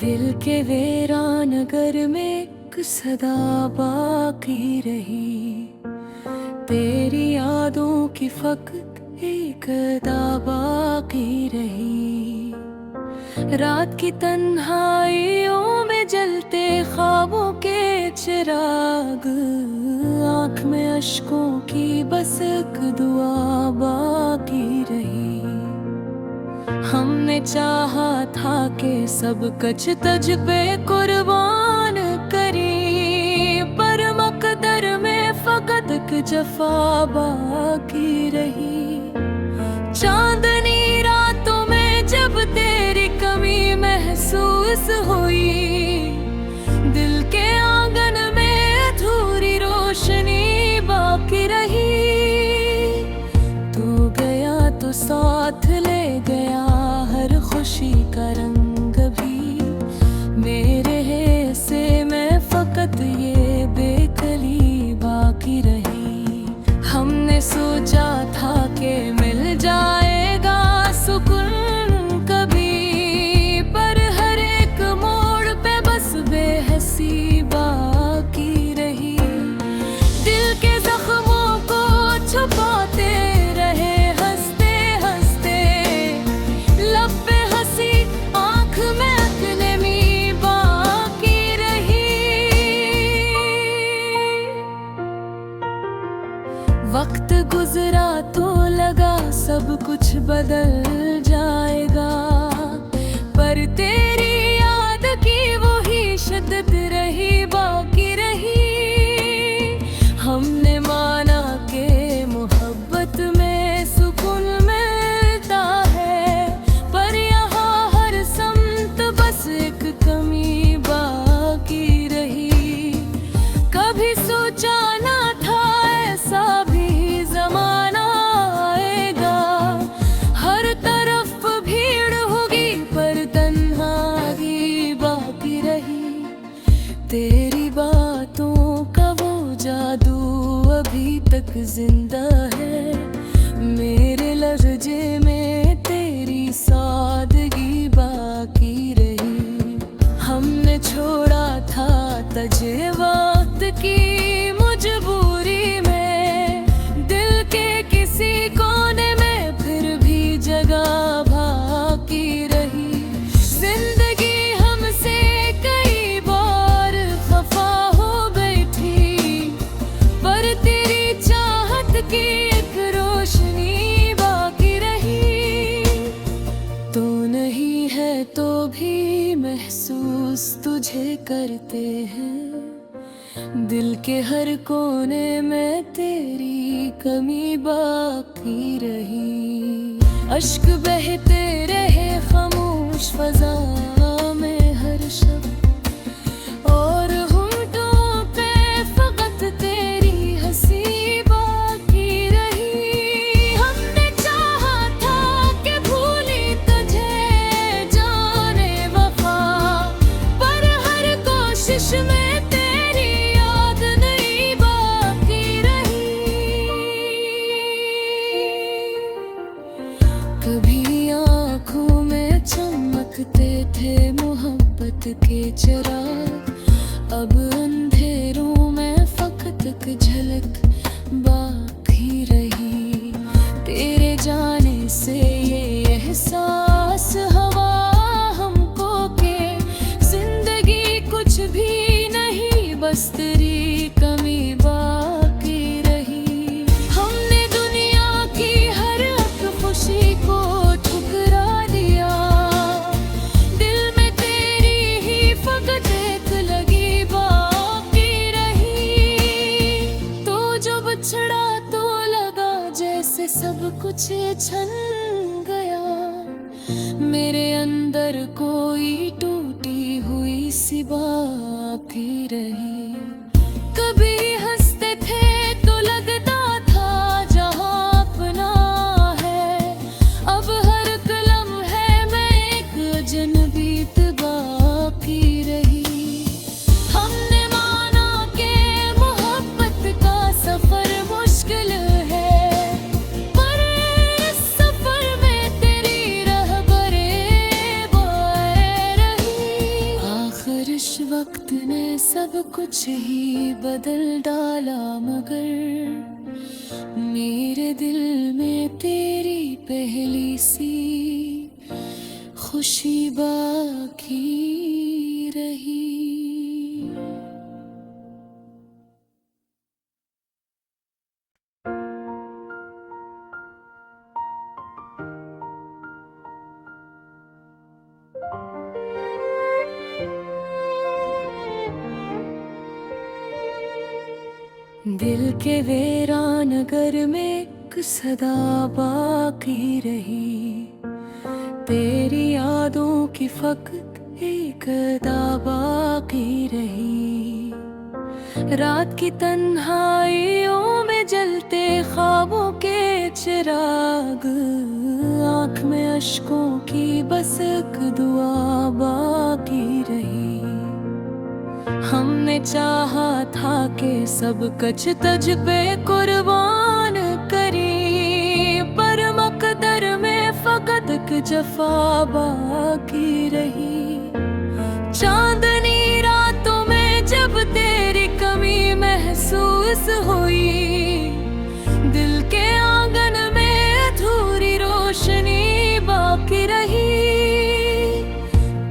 दिल के वीरान नगर में एक सदा बाकी रही, तेरी यादों की फकत एक अदा बाकी रही। रात की तन्हाइयों में जलते ख्वाबों के चिराग, आँख में अश्कों की बस एक दुआ बाकी रही। हमने चाहा था कि सब कुछ तुझ पे कुर्बान करी, पर मकदर में फकत एक जफा बाकी रही। चांदनी रातों में जब तेरी कमी महसूस हुई, दिल के आंगन में अधूरी रोशनी बाकी रही। तू गया तो साथ ले गया हर खुशी का रंग भी, मेरे हिस्से में फकत ये बेकली बाकी रही। हमने सोचा था कि मिल जाएगा सुकून कभी, पर हर एक मोड़ पे बस बेहसी बाकी रही। दिल के जख्मों को छुपाते रहे हंसते हंसते, लब पे हंसी आँख में अकनेमी बाकी रही। वक्त गुजरा तो लगा सब कुछ बदल जाएगा, पर तेरी याद की वही शिद्दत रही बाकी रही। हमने माना कि मोहब्बत में सुकून मिलता है, पर यहाँ हर समत बस एक कमी बाकी रही। कभी सोचा ना था ऐसा भी जमाना आएगा, हर तरफ भीड़ होगी पर तन्हाई बाकी रही। तेरी बातों का वो जादू अभी तक जिंदा है, मेरे लहजे में तेरी सादगी बाकी रही। हमने छोड़ा था तुझे वक्त की मजबूरी में, दिल के किसी कोने में फिर भी जगह बाकी रही। जिंदगी हमसे कई बार खफा हो बैठी, पर तेरी चाहत की एक रोशनी बाकी रही। तू नहीं है तो भी महसूस तुझे करते हैं, दिल के हर कोने में तेरी कमी बाकी रही। अश्क बहते रहे खामोश फजा में हर शब, और होंठों पे फकत तेरी हंसी बाकी रही। हमने चाहा था कि भूली तुझे जाने वफा, पर हर कोशिश में तेरी याद नहीं बाकी रही। कभी आँखों में चमकते थे मोहब्बत के चिराग, अब अंधेरों में फकत एक झलक बाकी रही। तेरे जाने से ये एहसास हवा हमको के जिंदगी कुछ भी नहीं, बस तेरी कमी बाकी रही। हमने दुनिया की हर एक खुशी को ठुकरा दिया, दिल में तेरी ही फकत एक लगी बाकी रही। तो जो बिछड़ा तो लगा जैसे सब कुछ छन गया, मेरे अंदर कोई टूटी हुई सी बाकी रही। कभी हंसते थे तो लगता था जहां अपना है, अब हर कलम है मैं एक अजनबी बाकी रही। हमने माना कि मोहब्बत का सफर मुश्किल है, पर इस सफर में तेरी रहबरे बाए रही। बारिश वक्त ने सब कुछ ही बदल डाला, मगर मेरे दिल में तेरी पहली सी खुशी बाकी रही। दिल के वीरान नगर में एक सदा बाकी रही, तेरी यादों की फकत एक अदा बाकी रही। रात की तन्हाइयों में जलते ख्वाबों के चिराग, आँख में अश्कों की बस एक दुआ बाकी रही। हमने चाहा था कि सब कुछ तुझ पे कुर्बान करी, पर मकदर में फकत एक जफा बाकी रही। चांदनी रातों में जब तेरी कमी महसूस हुई, दिल के आंगन में अधूरी रोशनी बाकी रही।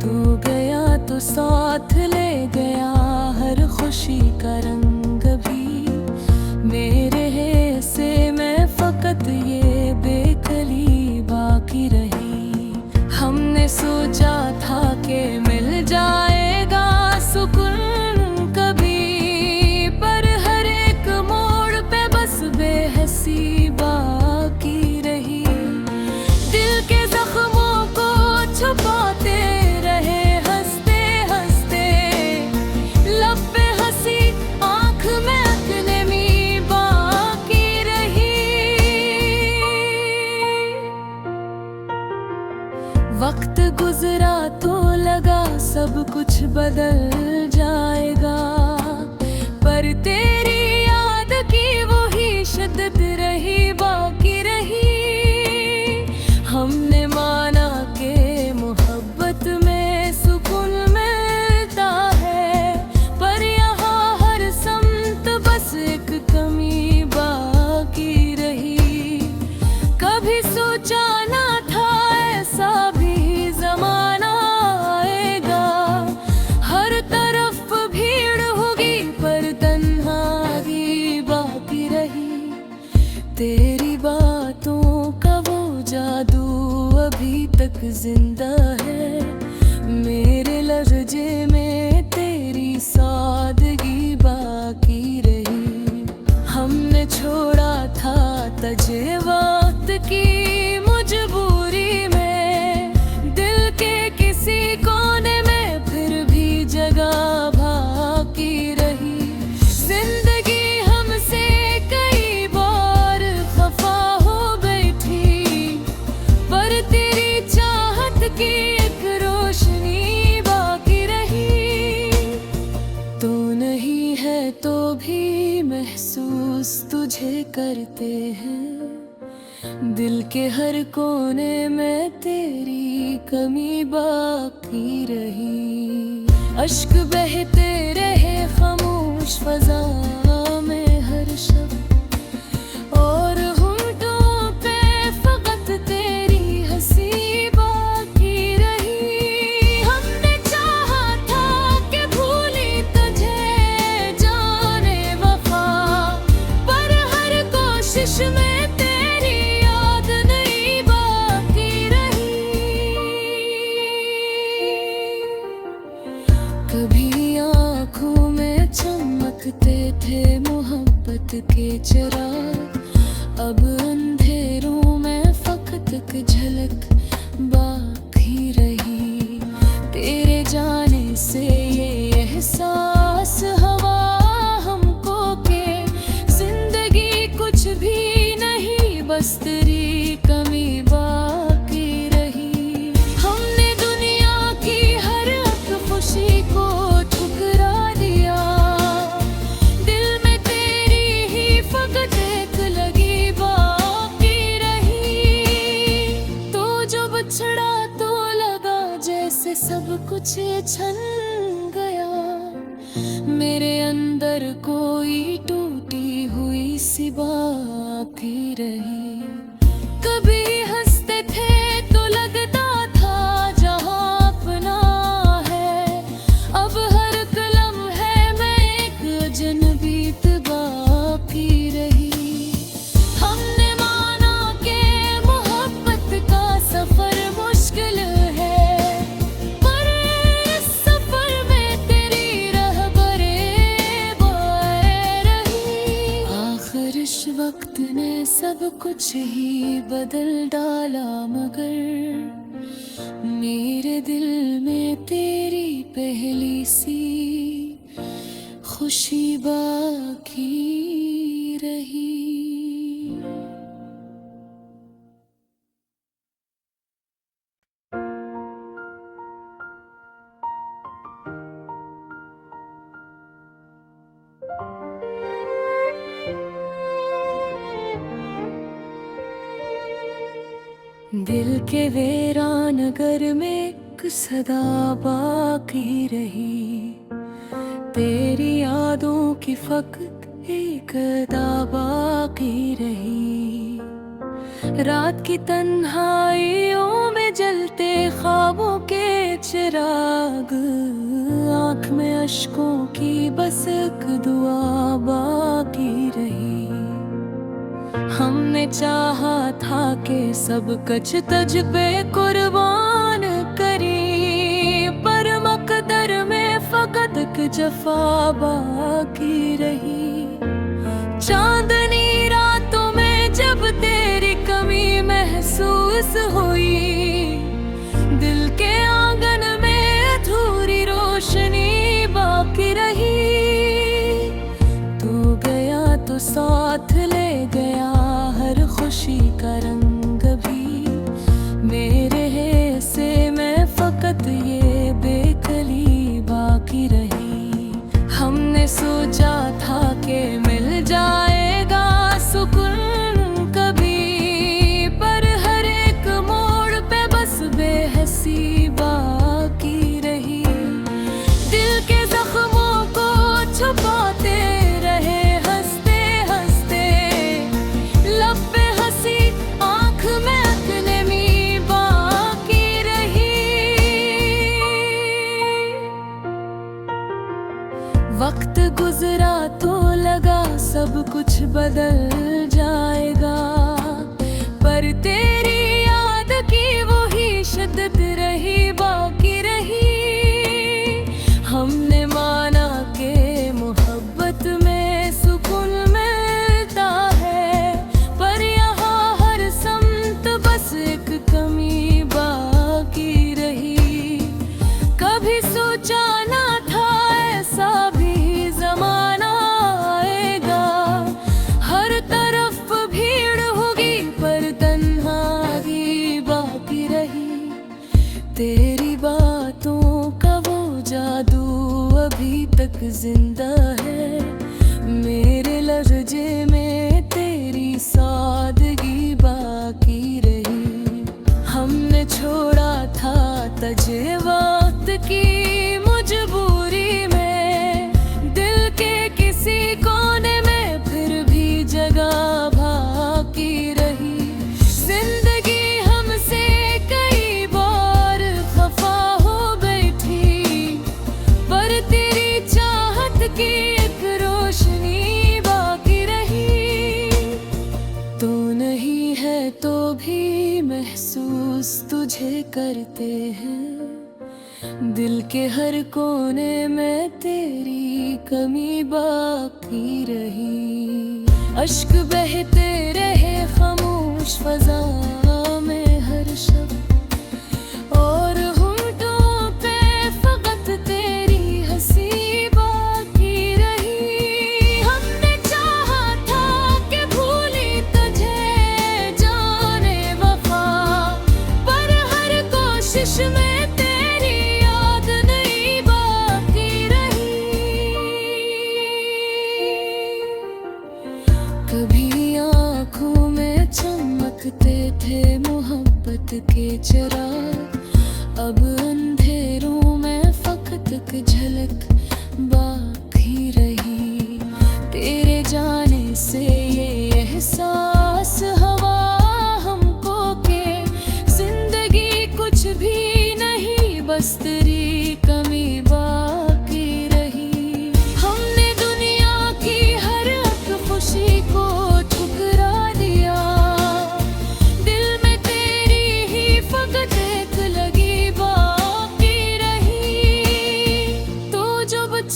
तू गया तो साथ ले गया हर खुशी का रंग भी, मेरे हिस्से में फकत ये बेकली बाकी रही। हमने सोचा था कि मिल जाएगा सुकून कभी, पर हर एक मोड़ पे बस बेहसी बाकी रही। दिल के जख्मों को छुपाते रहे हंसते हंसते, लब पे हंसी आँख में अकनेमी बाकी रही। वक्त गुजरा तो लगा सब कुछ बदल जाएगा, पर तेरी याद की वही शिद्दत रही बाकी रही। हमने माना कि मोहब्बत में सुकून मिलता है, पर यहाँ हर समत बस एक कमी बाकी रही। कभी सोचा ना था ऐसा भी जमाना आएगा, हर तरफ भीड़ होगी पर तन्हाई बाकी रही। तेरी बातों का वो जादू अभी तक जिंदा है, मेरे लहजे में तेरी सादगी बाकी रही। हमने छोड़ा था तुझे वक्त की मजबूरी में, दिल के किसी कोने में फिर भी जगह बाकी रही। जिंदगी हमसे कई बार खफा हो बैठी, पर तेरी चाहत की एक रोशनी बाकी रही। तू नहीं है तो भी महसूस तुझे करते हैं, दिल के हर कोने में तेरी कमी बाकी रही। अश्क बहते रहे खामोश फजा में हर शब्द, और होंठों पे फकत तेरी हंसी बाकी रही। हमने चाहा था कि भूली तुझे जाने वफा, पर हर कोशिश में तेरी याद नहीं बाकी रही। कभी आँखों में चमकते थे मोहब्बत के चिराग, अब अंधेरों में फकत एक झलक बाकी रही। तेरे जाने से ये एहसास हवा हमको के जिंदगी कुछ भी नहीं, बस तेरी कमी बाकी रही। हमने दुनिया की हर एक खुशी को ठुकरा दिया, दिल में तेरी ही फकत एक लगी बात मेरे अंदर कोई टूटी हुई सी बाकी रही। कभी हंसते थे तो लगता था जहां अपना है, अब हर कलम है मैं एक अजनबी बाकी रही। हमने माना कि मोहब्बत का सफर मुश्किल है, पर इस सफर में तेरी रहबरे बाए रही। आखिर इस वक्त ने सब कुछ ही बदल डाला, मगर मेरे दिल में तेरी पहली सी खुशी बाकी रही। दिल के वीरान नगर में एक सदा बाकी रही, तेरी यादों की फकत एक अदा बाकी रही। रात की तन्हाइयों में जलते ख्वाबों के चिराग, आँख में अश्कों की बस एक दुआ बाकी रही। हमने चाहा था कि सब कुछ तुझ पे कुर्बान करी, पर मकदर में फकत एक जफा बाकी रही। चांदनी रातों में जब तेरी कमी महसूस हुई, दिल के आंगन में अधूरी रोशनी बाकी रही। तू गया तो साथ ले गया हर खुशी का रंग भी, मेरे हिस्से में फकत ये बेकली बाकी रही। हमने सोचा था कि मिल जाएगा सुकून कभी, पर हर एक मोड़ पे बस बेहसी बाकी रही। दिल के जख्मों को छुपाते रहे हंसते हंसते, लब पे हंसी आँख में अकनमी बाकी रही। वक्त गुजरा तो लगा सब कुछ बदल जाएगा, पर तेरी याद की वही शिद्दत रही बाकी रही। हमने माना कि मोहब्बत में सुकून मिलता है, पर यहाँ हर समत बस एक कमी बाकी रही। कभी सोचा ना था ऐसा भी जमाना आएगा, हर तरफ भीड़ होगी पर तन्हाई बाकी रही। तेरी बातों का वो जादू अभी तक जिंदा है, मेरे लहजे में तेरी सादगी बाकी रही। हमने छोड़ा था तुझे वक्त की मजबूरी में, दिल के किसी कोने में फिर भी जगह बाकी रही। जिंदगी हमसे कई बार खफा हो बैठी, पर तेरी चाहत की एक रोशनी बाकी रही। तू नहीं है तो भी महसूस तुझे करते हैं, दिल के हर कोने में तेरी कमी बाकी रही। अश्क बहते रहे खामोश फजा में हर शब्द, और होंठों पे फकत तेरी हंसी बाकी रही। हमने चाहा था कि भूली तुझे जाने वफा, पर हर कोशिश में तेरी याद नहीं बाकी रही। कभी आँखों में चमकते थे मोहब्बत के चिराग, अब अंधेरों में फकत एक झलक बाकी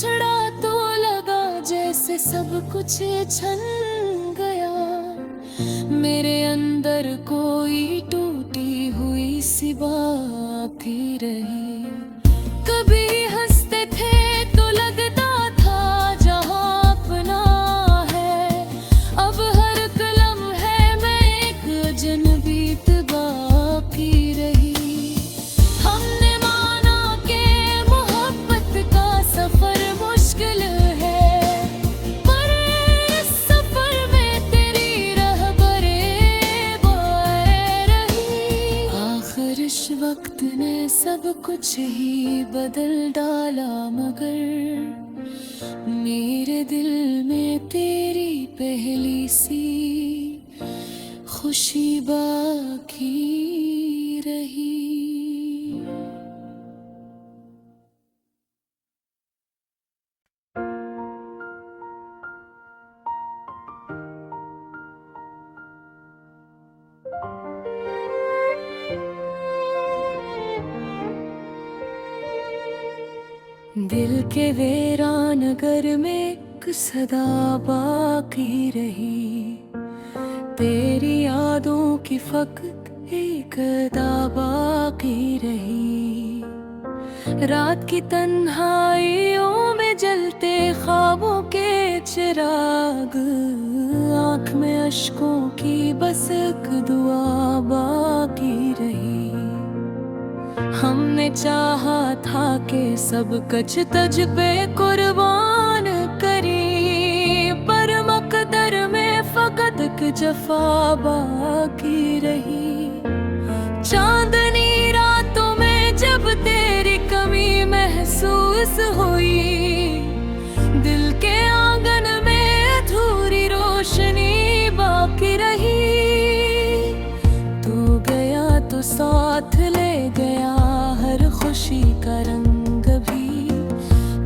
बिछड़ा तो लगा जैसे सब कुछ छन गया। मेरे अंदर कोई टूटी हुई सी बात ही रही। कभी हंसते थे तो लगता था जहां अपना है, अब हर कलम है मैं एक अजनबी बाकी रही। हमने माना कि मोहब्बत का सफर मुश्किल है, पर इस सफर में तेरी रहबरे बाए रही। आखिर इस वक्त ने सब कुछ ही बदल डाला, मगर मेरे दिल में तेरी पहली सी खुशी बाकी रही। दिल के वीरान नगर में एक सदा बाकी रही। तेरी यादों की फकत एक अदा बाकी रही। रात की तन्हाइयों में जलते ख्वाबों के चिराग, आँख में अश्कों की बस एक दुआ बाकी रही। हमने चाहा था कि सब कुछ तुझ पे कुर्बान करी, पर मकदर में फकत एक जफा बाकी रही। चांदनी रातों में जब तेरी कमी महसूस हुई, दिल के आंगन में अधूरी रोशनी बाकी रही। तू गया तो साथ ले गया हर खुशी का रंग भी,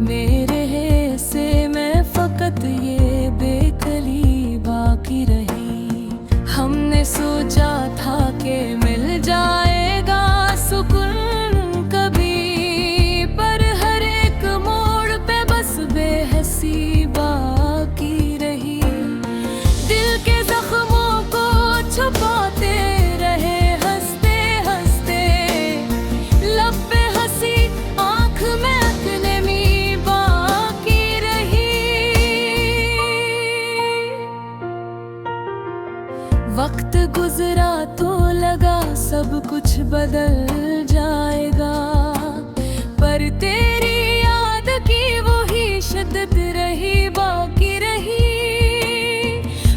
मेरे हिस्से में फकत ये बेकली बाकी रही। हमने सोचा था कि मिल जाएगा सुकून कभी, पर हर एक मोड़ पे बस बेहसी बाकी रही। दिल के जख्मों को छुपाते रहे हंसते हंसते, लब पे हंसी आँख में अकनमी बाकी रही। वक्त गुजरा तो लगा सब कुछ बदल जाएगा, पर तेरी याद की वही शिद्दत रही बाकी रही।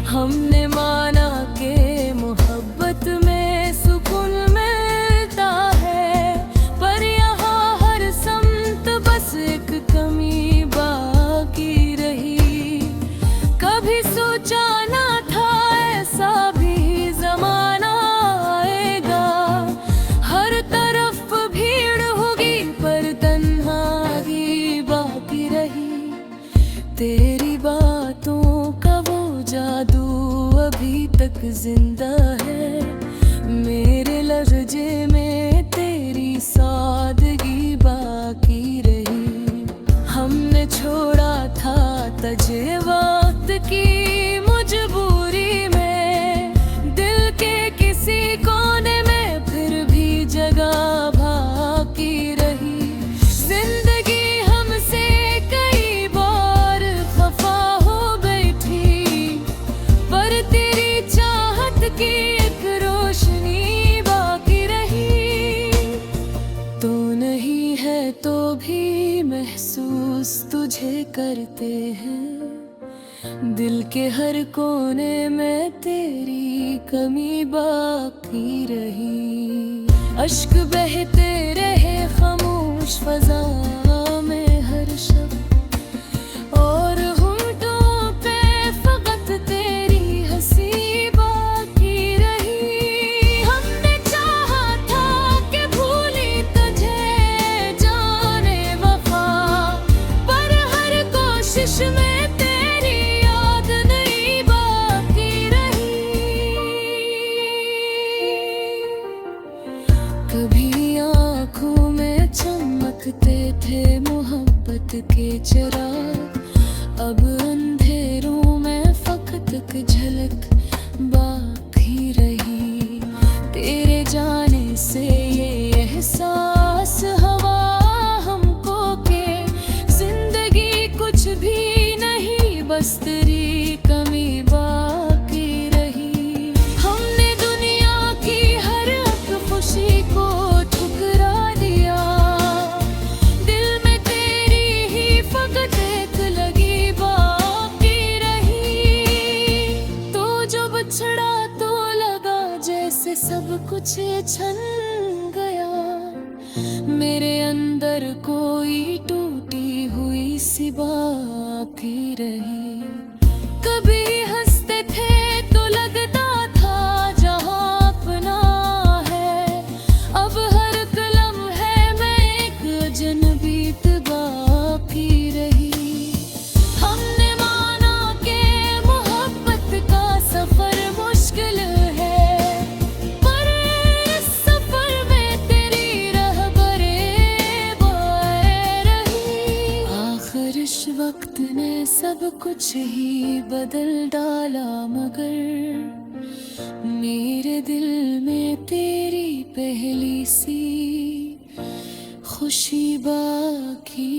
हमने माना कि मोहब्बत में सुकून मिलता है, पर यहाँ हर समत बस एक कमी बाकी रही। कभी सोचा ना था ऐसा भी जमाना आएगा, हर तरफ भीड़ होगी पर तन्हाई बाकी रही। तेरी बातों का वो जादू अभी तक जिंदा है, मेरे लहजे में तेरी सादगी बाकी रही। हमने छोड़ा था तुझे वक्त की मजबूरी में, दिल के किसी कोने में फिर भी जगह बाकी रही। जिंदगी हमसे कई बार खफा हो बैठी, पर तेरी चाहत की एक रोशनी बाकी रही। तू नहीं है तो भी महसूस तुझे करते हैं, दिल के हर कोने में तेरी कमी बाकी रही। अश्क बहते रहे खामोश फजा में हर शब्द, और होंठों पे फकत तेरी हंसी बाकी रही। हमने चाहा था कि भूली तुझे जाने वफा, पर हर कोशिश में तेरी याद नहीं बाकी रही। कभी आँखों में चमकते थे मोहब्बत के चिराग, अब अंधेरों में फकत एक झलक बाकी रही। तेरे जाने से ये एहसास हवा हमको के जिंदगी कुछ भी नहीं, बस तेरी कमी बाकी रही। हमने दुनिया की हर एक खुशी को ठुकरा दिया, दिल में तेरी ही फकत एक लगी बाकी रही। तो जो बिछड़ा तो लगा जैसे सब कुछ छन गया, मेरे अंदर कोई टूटी हुई सी बाकी रही। कभी हंसते थे तो लगता था जहां अपना है, अब हर कलम है मैं एक अजनबी बाकी रही। हमने माना कि मोहब्बत का सफर मुश्किल है, पर इस सफर में तेरी रहबरे बाए रही। आखिर इस वक्त ने सब कुछ ही बदल डाला, मगर मेरे दिल में तेरी पहली सी खुशी बाकी